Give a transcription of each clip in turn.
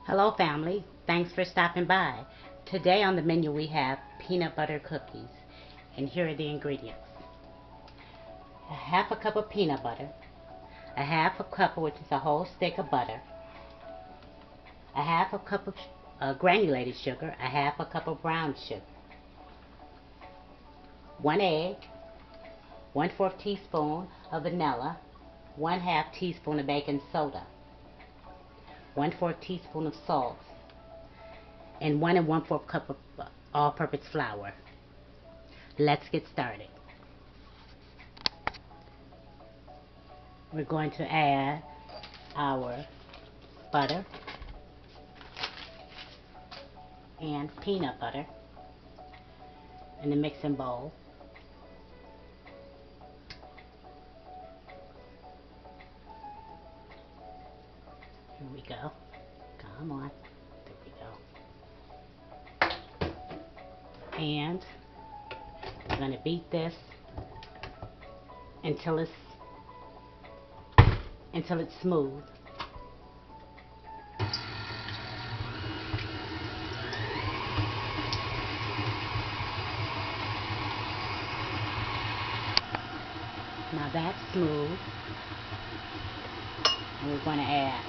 Hello family, thanks for stopping by. Today on the menu we have peanut butter cookies, and here are the ingredients. A half a cup of peanut butter, a half a cup, which is a whole stick of butter, a half a cup of granulated sugar, a half a cup of brown sugar, 1 egg, 1/4 teaspoon of vanilla, 1/2 teaspoon of baking soda, 1/4 teaspoon of salt, and 1 1/4 cup of all-purpose flour. Let's get started. We're going to add our butter and peanut butter in the mixing bowl. Here we go. Come on. There we go. And we're going to beat this until it's smooth. Now that's smooth. And we're going to add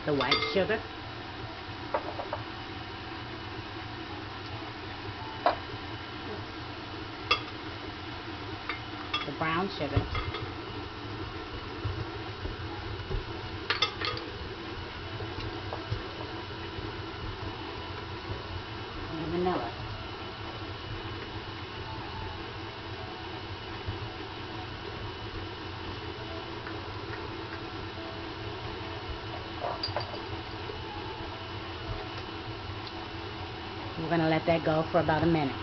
the white sugar, the brown sugar, and the vanilla. We're going to let that go for about a minute.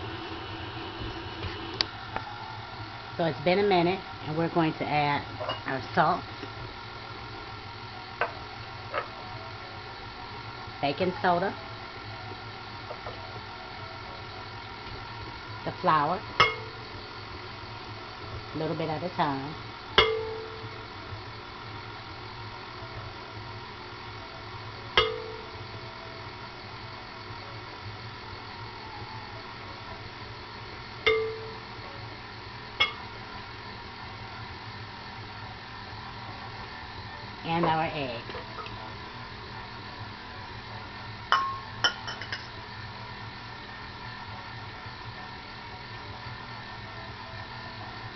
So it's been a minute, and we're going to add our salt, baking soda, the flour, a little bit at a time, and our egg.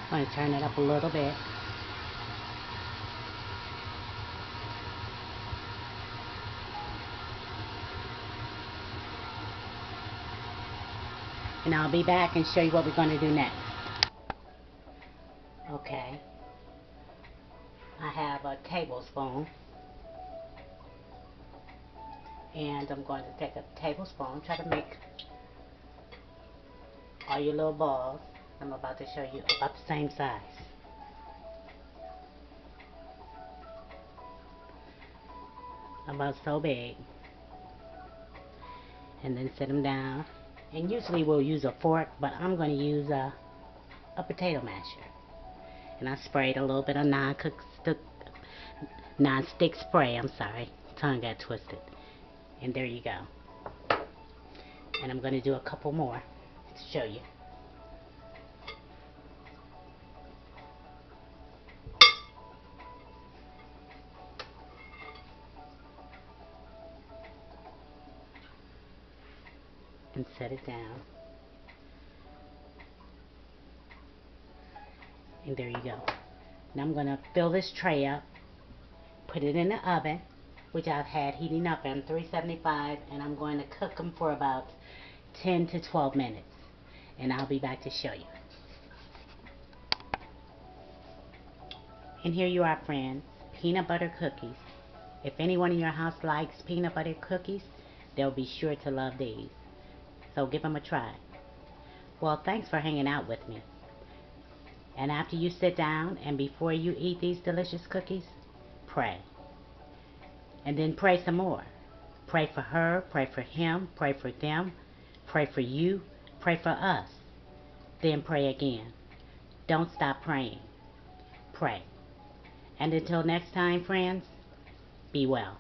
I'm going to turn it up a little bit. And I'll be back and show you what we're going to do next. Okay. I have a tablespoon, and I'm going to take a tablespoon, try to make all your little balls. I'm about to show you about the same size. About so big. And then set them down. And usually we'll use a fork, but I'm going to use a potato masher. And I sprayed a little bit of non-stick spray. I'm sorry, tongue got twisted. And there you go. And I'm going to do a couple more to show you. And set it down. And there you go. Now I'm going to fill this tray up, put it in the oven, which I've had heating up on 375, and I'm going to cook them for about 10 to 12 minutes. And I'll be back to show you. And here you are, friends, peanut butter cookies. If anyone in your house likes peanut butter cookies, they'll be sure to love these. So give them a try. Well, thanks for hanging out with me. And after you sit down and before you eat these delicious cookies, pray. And then pray some more. Pray for her, pray for him, pray for them, pray for you, pray for us. Then pray again. Don't stop praying. Pray. And until next time, friends, Be well.